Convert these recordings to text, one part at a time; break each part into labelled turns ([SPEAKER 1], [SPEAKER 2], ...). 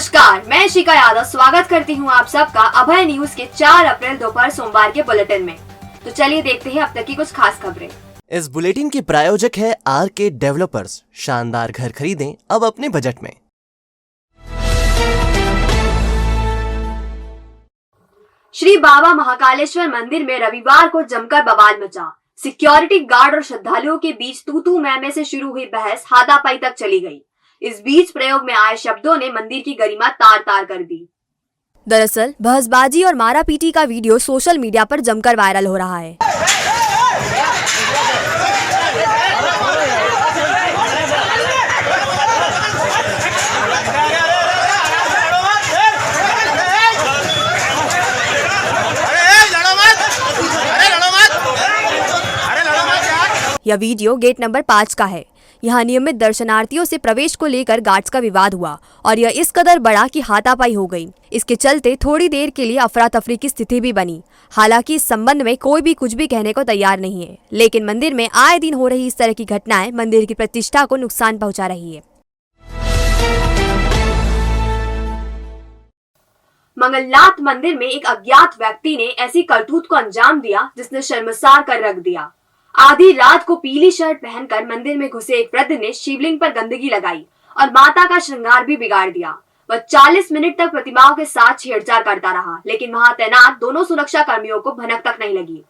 [SPEAKER 1] नमस्कार, मैं शिका यादव स्वागत करती हूं आप सबका अभय न्यूज के 4 अप्रैल दोपहर सोमवार के बुलेटिन में। तो चलिए देखते हैं अब तक की कुछ खास खबरें।
[SPEAKER 2] इस बुलेटिन के प्रायोजक है आरके डेवलपर्स। शानदार घर खरीदें अब अपने बजट में।
[SPEAKER 1] श्री बाबा महाकालेश्वर मंदिर में रविवार को जमकर बवाल मचा। सिक्योरिटी गार्ड और श्रद्धालुओं के बीच तू मैं से शुरू हुई बहस हाथापाई तक चली गई। इस बीच प्रयोग में आए शब्दों ने मंदिर की गरिमा तार-तार कर दी।
[SPEAKER 3] दरअसल बहसबाजी और मारापीटी का वीडियो सोशल मीडिया पर जमकर वायरल हो रहा है। यह वीडियो गेट नंबर 5 का है। यहाँ नियमित दर्शनार्थियों से प्रवेश को लेकर गार्ड्स का विवाद हुआ और यह इस कदर बढ़ा कि हाथापाई हो गई। इसके चलते थोड़ी देर के लिए अफरा तफरी की स्थिति भी बनी। हालांकि इस संबंध में कोई भी कुछ भी कहने को तैयार नहीं है, लेकिन मंदिर में आए दिन हो रही इस तरह की घटनाएं मंदिर की प्रतिष्ठा को नुकसान पहुंचा रही है।
[SPEAKER 1] मंगलनाथ मंदिर में एक अज्ञात व्यक्ति ने ऐसी करतूत को अंजाम दिया जिसने शर्मसार कर रख दिया। आधी रात को पीली शर्ट पहनकर मंदिर में घुसे एक वृद्ध ने शिवलिंग पर गंदगी लगाई और माता का श्रृंगार भी बिगाड़ दिया। वह 40 मिनट तक प्रतिमाओं के साथ छेड़छाड़ करता रहा, लेकिन वहां तैनात दोनों सुरक्षा कर्मियों को भनक तक नहीं लगी।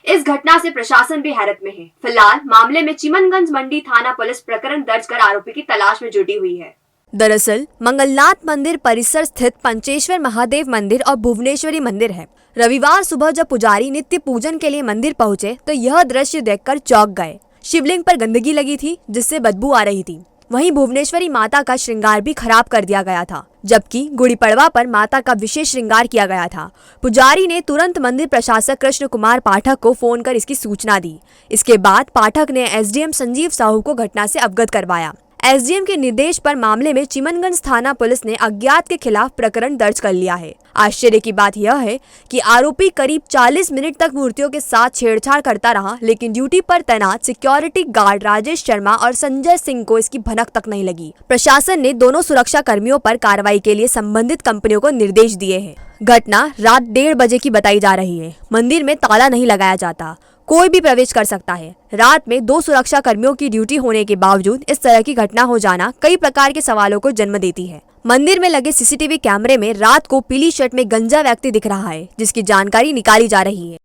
[SPEAKER 1] इस घटना से प्रशासन भी हैरत में है। फिलहाल मामले में चिमनगंज मंडी थाना पुलिस प्रकरण दर्ज कर आरोपी की तलाश में जुटी हुई है।
[SPEAKER 3] दरअसल मंगलनाथ मंदिर परिसर स्थित पंचेश्वर महादेव मंदिर और भुवनेश्वरी मंदिर है। रविवार सुबह जब पुजारी नित्य पूजन के लिए मंदिर पहुंचे तो यह दृश्य देखकर चौंक गए। शिवलिंग पर गंदगी लगी थी जिससे बदबू आ रही थी। वहीं भुवनेश्वरी माता का श्रृंगार भी खराब कर दिया गया था, जबकि गुड़ी पड़वा पर माता का विशेष श्रृंगार किया गया था। पुजारी ने तुरंत मंदिर प्रशासक कृष्ण कुमार पाठक को फोन कर इसकी सूचना दी। इसके बाद पाठक ने एसडीएम संजीव साहू को घटना से अवगत करवाया। एसडीएम के निर्देश पर मामले में चिमनगंज थाना पुलिस ने अज्ञात के खिलाफ प्रकरण दर्ज कर लिया है। आश्चर्य की बात यह है कि आरोपी करीब 40 मिनट तक मूर्तियों के साथ छेड़छाड़ करता रहा, लेकिन ड्यूटी पर तैनात सिक्योरिटी गार्ड राजेश शर्मा और संजय सिंह को इसकी भनक तक नहीं लगी। प्रशासन ने दोनों सुरक्षा कर्मियों पर कार्रवाई के लिए संबंधित कंपनियों को निर्देश दिए हैं। घटना रात 1:30 बजे की बताई जा रही है। मंदिर में ताला नहीं लगाया जाता, कोई भी प्रवेश कर सकता है। रात में 2 सुरक्षा कर्मियों की ड्यूटी होने के बावजूद इस तरह की घटना हो जाना कई प्रकार के सवालों को जन्म देती है। मंदिर में लगे सीसीटीवी कैमरे में रात को पीली शर्ट में गंजा व्यक्ति दिख रहा है, जिसकी जानकारी निकाली जा रही है।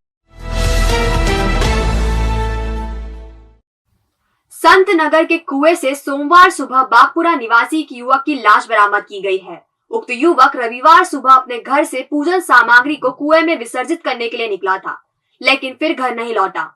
[SPEAKER 1] संत नगर के कुएं से सोमवार सुबह बागपुरा निवासी एक युवक की लाश बरामद की गई है। उक्त युवक रविवार सुबह अपने घर से पूजन सामग्री को कुएं में विसर्जित करने के लिए निकला था, लेकिन फिर घर नहीं लौटा।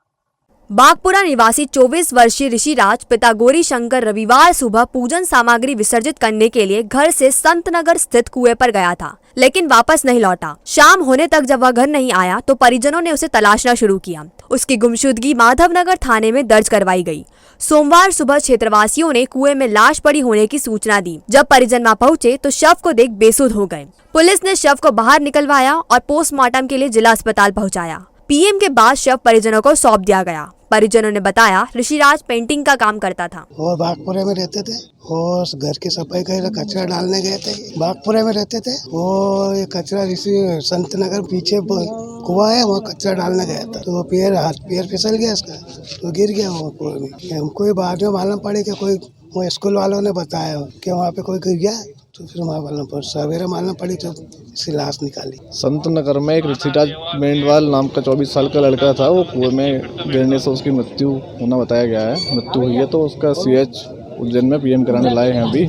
[SPEAKER 3] बागपुरा निवासी 24 वर्षीय ऋषिराज पिता गौरी शंकर रविवार सुबह पूजन सामग्री विसर्जित करने के लिए घर से संतनगर स्थित कुएं पर गया था, लेकिन वापस नहीं लौटा। शाम होने तक जब वह घर नहीं आया तो परिजनों ने उसे तलाशना शुरू किया। उसकी गुमशुदगी माधवनगर थाने में दर्ज करवाई गई। सोमवार सुबह क्षेत्रवासियों ने कुएं में लाश पड़ी होने की सूचना दी। जब परिजन वहां पहुंचे तो शव को देख बेसुध हो गए। पुलिस ने शव को बाहर निकलवाया और पोस्टमार्टम के लिए जिला अस्पताल पहुँचाया। पीएम के बाद शव परिजनों को सौंप दिया गया। परिजनों ने बताया ऋषिराज पेंटिंग का काम करता था
[SPEAKER 4] और बागपुरे में रहते थे और घर की सफाई कर कचरा डालने गए थे। बागपुरे में रहते थे और ये कचरा ऋषि संत नगर पीछे कुआं है, वहाँ कचरा डालने गया था तो पैर फिसल गया इसका तो गिर गया वो कुएं में। हमको ये बाद में मालूम पड़े कि कोई वो स्कूल वालों ने बताया कि वहाँ पे कोई गिर गया, तो फिर वहाँ मालूम पड़ा, सवेरे मालूम पड़ी जब इसकी लाश निकाली।
[SPEAKER 5] संत नगर में एक ऋषिराज मेंढवाल नाम का 24 साल का लड़का था। वो कुएं में गिरने से उसकी मृत्यु होना बताया गया है। मृत्यु हुई है तो उसका सीएच उज्जैन में पीएम कराने लाए हैं। अभी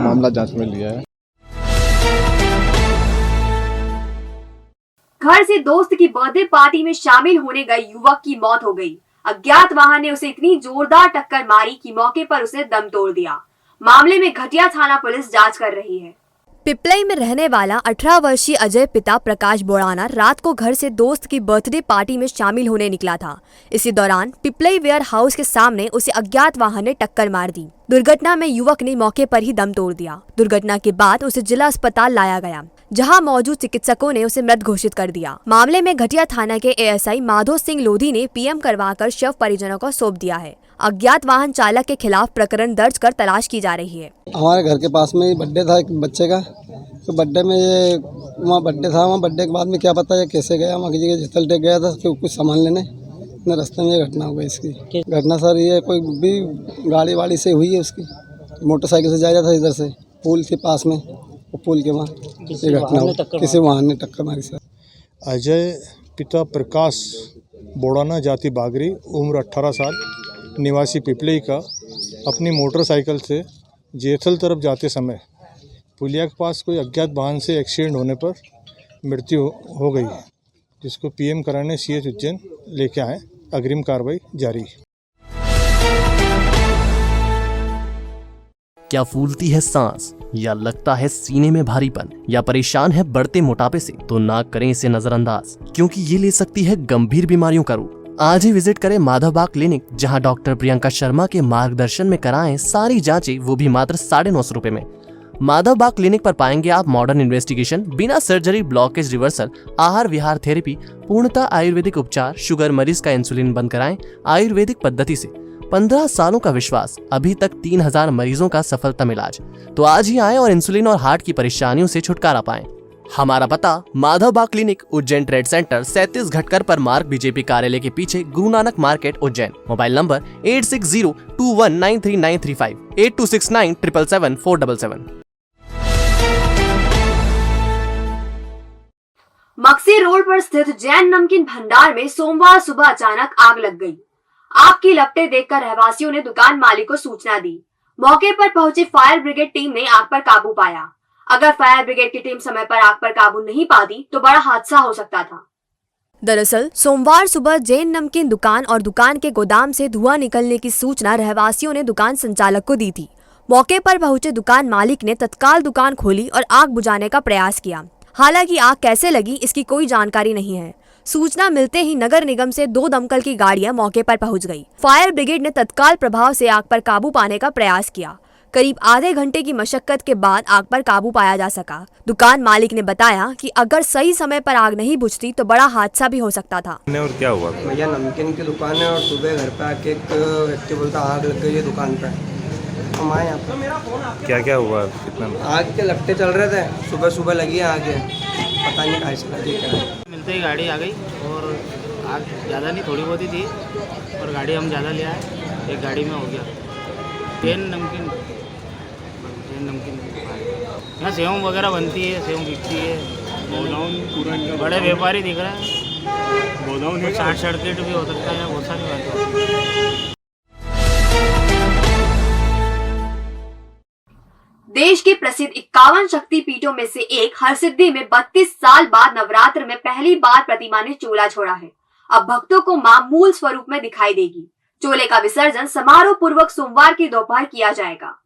[SPEAKER 5] मामला जांच में लिया है।
[SPEAKER 1] घर से दोस्त की बर्थडे पार्टी में शामिल होने गए युवक की मौत हो गई। अज्ञात वाहन ने उसे इतनी जोरदार टक्कर मारी कि मौके पर उसने दम तोड़ दिया। मामले में घटिया थाना पुलिस जांच कर रही है।
[SPEAKER 3] पिपलई में रहने वाला 18 वर्षीय अजय पिता प्रकाश बोड़ाना रात को घर से दोस्त की बर्थडे पार्टी में शामिल होने निकला था। इसी दौरान पिपलई वेयर हाउस के सामने उसे अज्ञात वाहन ने टक्कर मार दी। दुर्घटना में युवक ने मौके पर ही दम तोड़ दिया। दुर्घटना के बाद उसे जिला अस्पताल लाया गया, जहां मौजूद चिकित्सकों ने उसे मृत घोषित कर दिया। मामले में घटिया थाना के एएसआई माधो सिंह लोधी ने पीएम करवाकर शव परिजनों को सौंप दिया है। अज्ञात वाहन चालक के खिलाफ प्रकरण दर्ज कर तलाश की जा रही है।
[SPEAKER 4] हमारे घर के पास में बर्थडे था एक बच्चे का, तो बर्थडे में ये वहाँ बर्थडे था, वहाँ बर्थडे के बाद में क्या पता है कैसे गया, वहाँ किसी के जतल टेक गया था कुछ सामान लेने, इतने रास्ते में ये घटना हो गई। इसकी घटना सर ये कोई भी गाड़ी वाड़ी से हुई है, उसकी मोटरसाइकिल से जा रहा था इधर से, पुल के पास में, वो पुल के वहाँ ये घटना किसी वाहन ने टक्कर मारी सर।
[SPEAKER 6] अजय पिता प्रकाश बोड़ाना जाति बागरी, उम्र 18 साल, निवासी पिपली का, अपनी मोटरसाइकिल से जैथल तरफ जाते समय पुलिया के पास कोई अज्ञात वाहन से एक्सीडेंट होने पर मृत्यु हो गई है, जिसको पीएम कराने सीएच उज्जैन लेके आए। अग्रिम कार्रवाई जारी।
[SPEAKER 2] क्या फूलती है सांस, या लगता है सीने में भारीपन, या परेशान है बढ़ते मोटापे से, तो ना करें इसे नजरअंदाज, क्योंकि ये ले सकती है गंभीर बीमारियों का रूप। आज ही विजिट करें माधवबाग क्लिनिक, जहां डॉक्टर प्रियंका शर्मा के मार्गदर्शन में कराएं सारी जांचें, वो भी मात्र 950 रुपए में। माधवबाग क्लिनिक पर पाएंगे आप मॉडर्न इन्वेस्टिगेशन, बिना सर्जरी, ब्लॉकेज रिवर्सल, आहार विहार थेरेपी, पूर्णतः आयुर्वेदिक उपचार, शुगर मरीज का इंसुलिन बंद कराएं आयुर्वेदिक पद्धति से। 15 सालों का विश्वास, अभी तक 3000 मरीजों का सफलतम इलाज। तो आज ही आएं और इंसुलिन और हार्ट की परेशानियों से छुटकारा पाएं। हमारा पता Madhavbaug clinic, Ujjain trade centre 37 घटकर पर मार्ग, बीजेपी कार्यालय के पीछे, Guru Nanak market, Ujjain. Mobile number 8602193935, 8269777477।
[SPEAKER 1] Maksi road पर स्थित जैन नमकीन भंडार में सोमवार सुबह अचानक आग लग गई। आग की लपटें देखकर रहवासियों ने दुकान मालिक को सूचना दी। मौके पर पहुंची फायर ब्रिगेड टीम ने आग पर काबू पाया। अगर फायर ब्रिगेड की टीम समय पर आग पर काबू नहीं पाती तो बड़ा हादसा हो सकता था।
[SPEAKER 3] दरअसल सोमवार सुबह जैन नमकीन दुकान और दुकान के गोदाम से धुआं निकलने की सूचना रहवासियों ने दुकान संचालक को दी थी। मौके पर पहुंचे दुकान मालिक ने तत्काल दुकान खोली और आग बुझाने का प्रयास किया। हालांकि आग कैसे लगी इसकी कोई जानकारी नहीं है। सूचना मिलते ही नगर निगम से 2 दमकल की गाड़ियां मौके पर पहुंच गई। फायर ब्रिगेड ने तत्काल प्रभाव से आग पर काबू पाने का प्रयास किया। करीब आधे घंटे की मशक्कत के बाद आग पर काबू पाया जा सका। दुकान मालिक ने बताया कि अगर सही समय पर आग नहीं बुझती तो बड़ा हादसा भी हो सकता था।
[SPEAKER 7] और क्या हुआ?
[SPEAKER 8] भैया नमकीन की दुकान है और सुबह घर पे आके एक व्यक्ति बोलता आग लग गई है दुकान पे। हम आए यहाँ पे।
[SPEAKER 7] क्या क्या हुआ? कितना
[SPEAKER 8] आग के लपटे चल रहे थे, सुबह सुबह लगी है आग, पता नहीं कहाँ से लगी क्या।
[SPEAKER 9] मिलते ही गाड़ी आ गई और आग ज़्यादा नहीं, थोड़ी बहुत ही थी और गाड़ी हम ज़्यादा ले आए, एक गाड़ी में हो गया। जैन नमकीन यहाँ सेव वगैरह बनती है, सेव बिकती है। बड़े व्यापारी दिख रहे हैं, 60 सर्किट भी हो सकता है, बहुत सारी बातें होती है।
[SPEAKER 1] देश के प्रसिद्ध 51 शक्तिपीठों में से एक हरसिद्धि में 32 साल बाद नवरात्र में पहली बार प्रतिमा ने चोला छोड़ा है। अब भक्तों को मां मूल स्वरूप में दिखाई देगी। चोले का विसर्जन समारोह पूर्वक सोमवार की दोपहर किया जाएगा।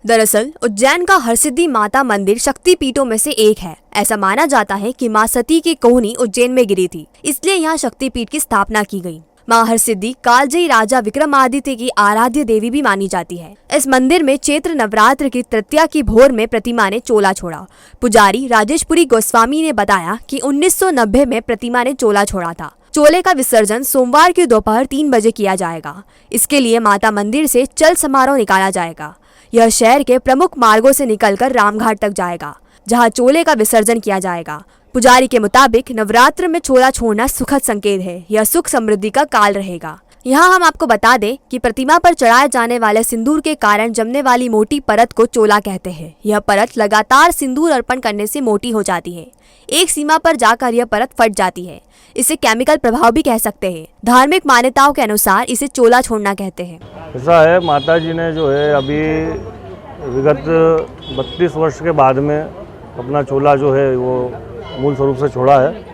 [SPEAKER 3] दरअसल उज्जैन का हरसिद्धि माता मंदिर शक्तिपीठों में से एक है। ऐसा माना जाता है कि मां सती की कोहनी उज्जैन में गिरी थी, इसलिए यहाँ शक्तिपीठ की स्थापना की गई। मां हरसिद्धि कालजयी राजा विक्रमादित्य की आराध्य देवी भी मानी जाती है। इस मंदिर में चैत्र नवरात्र की तृतीया की भोर में प्रतिमा ने चोला छोड़ा। पुजारी राजेशपुरी गोस्वामी ने बताया कि 1990 में प्रतिमा ने चोला छोड़ा था। चोले का विसर्जन सोमवार की दोपहर 3 बजे किया जाएगा। इसके लिए माता मंदिर से चल समारोह निकाला जाएगा। यह शहर के प्रमुख मार्गों से निकलकर रामघाट तक जाएगा, जहां चोले का विसर्जन किया जाएगा। पुजारी के मुताबिक नवरात्र में चोला छोड़ना सुखद संकेत है। यह सुख समृद्धि का काल रहेगा। यहाँ हम आपको बता दें कि प्रतिमा पर चढ़ाए जाने वाले सिंदूर के कारण जमने वाली मोटी परत को चोला कहते हैं। यह परत लगातार सिंदूर अर्पण करने से मोटी हो जाती है। एक सीमा पर जाकर यह परत फट जाती है। इसे केमिकल प्रभाव भी कह सकते हैं। धार्मिक मान्यताओं के अनुसार इसे चोला छोड़ना कहते हैं।
[SPEAKER 10] ऐसा है, माता जी ने जो है अभी विगत 32 वर्ष के बाद में अपना चोला जो है वो मूल स्वरूप से छोड़ा है।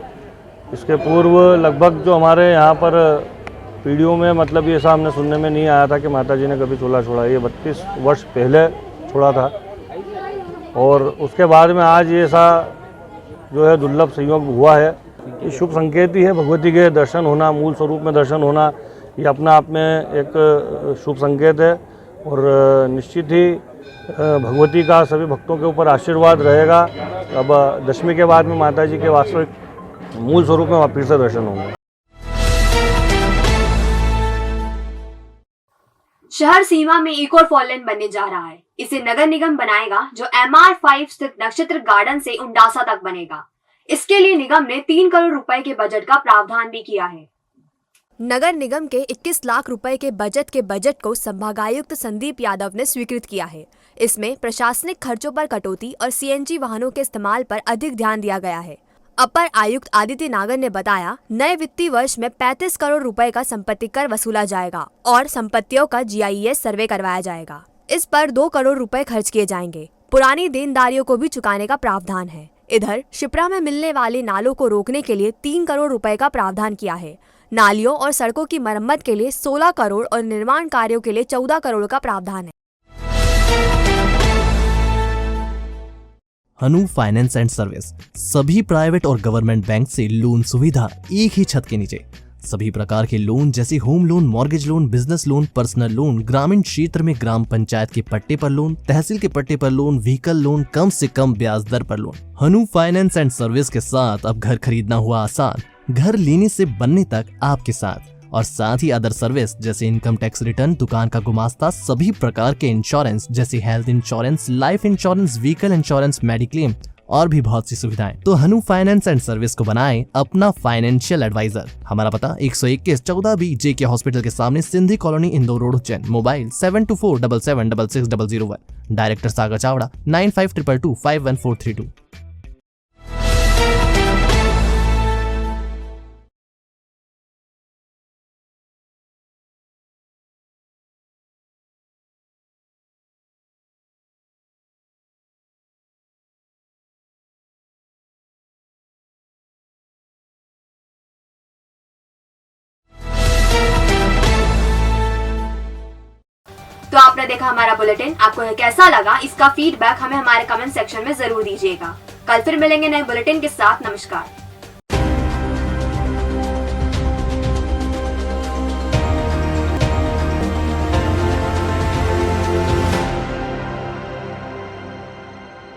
[SPEAKER 10] इसके पूर्व लगभग जो हमारे यहाँ पर पीढ़ियों में मतलब ये सामने सुनने में नहीं आया था कि माता जी ने कभी चोला छोड़ा। ये 32 वर्ष पहले छोड़ा था और उसके बाद में आज ये ऐसा जो है दुर्लभ संयोग हुआ है। ये शुभ संकेत ही है। भगवती के दर्शन होना, मूल स्वरूप में दर्शन होना, ये अपना आप में एक शुभ संकेत है। और निश्चित ही भगवती का सभी भक्तों के ऊपर आशीर्वाद रहेगा। अब दशमी के बाद में माता जी के वास्तविक मूल स्वरूप में फिर से दर्शन होंगे।
[SPEAKER 1] शहर सीमा में एक और फॉल लाइन बनने जा रहा है। इसे नगर निगम बनाएगा, जो MR5 स्थित नक्षत्र गार्डन से उंडासा तक बनेगा। इसके लिए निगम ने 3 करोड़ रुपए के बजट का प्रावधान भी किया है।
[SPEAKER 3] नगर निगम के 21 लाख रुपए के बजट को संभागायुक्त संदीप यादव ने स्वीकृत किया है। इसमें प्रशासनिक खर्चों पर कटौती और CNG वाहनों के इस्तेमाल पर अधिक ध्यान दिया गया है। अपर आयुक्त आदित्य नागर ने बताया, नए वित्तीय वर्ष में 35 करोड़ रुपए का संपत्ति कर वसूला जाएगा और संपत्तियों का GIS सर्वे करवाया जाएगा। इस पर 2 करोड़ रुपए खर्च किए जाएंगे। पुरानी देनदारियों को भी चुकाने का प्रावधान है। इधर शिप्रा में मिलने वाले नालों को रोकने के लिए 3 करोड़ रुपए का प्रावधान किया है। नालियों और सड़कों की मरम्मत के लिए 16 करोड़ और निर्माण कार्यों के लिए 14 करोड़ का प्रावधान है।
[SPEAKER 2] हनु फाइनेंस एंड सर्विस सभी प्राइवेट और गवर्नमेंट बैंक से लोन सुविधा एक ही छत के नीचे। सभी प्रकार के लोन जैसे home loan, mortgage loan, business loan, personal loan, ग्रामीण क्षेत्र में ग्राम पंचायत के पट्टे पर लोन, तहसील के पट्टे पर लोन, व्हीकल लोन, कम से कम ब्याज दर पर loan. Hanu finance and service के साथ अब घर खरीदना हुआ आसान, घर लेने से बनने तक आपके साथ। और साथ ही अदर सर्विस जैसे इनकम टैक्स रिटर्न, दुकान का गुमास्ता, सभी प्रकार के इंश्योरेंस जैसे health insurance, life insurance, vehicle insurance, mediclaim और भी बहुत सी सुविधाएं। तो हनु फाइनेंस एंड सर्विस को बनाएं अपना फाइनेंशियल एडवाइजर। हमारा पता 121 14B JK हॉस्पिटल के सामने, Sindhi colony, Indore road, Ujjain. Mobile 7247766601। Director Sagar Chawda 9522 51432।
[SPEAKER 1] तो आपने देखा हमारा बुलेटिन। आपको यह कैसा लगा, इसका फीडबैक हमें हमारे कमेंट सेक्शन में जरूर दीजिएगा। कल फिर मिलेंगे नए बुलेटिन के साथ। नमस्कार।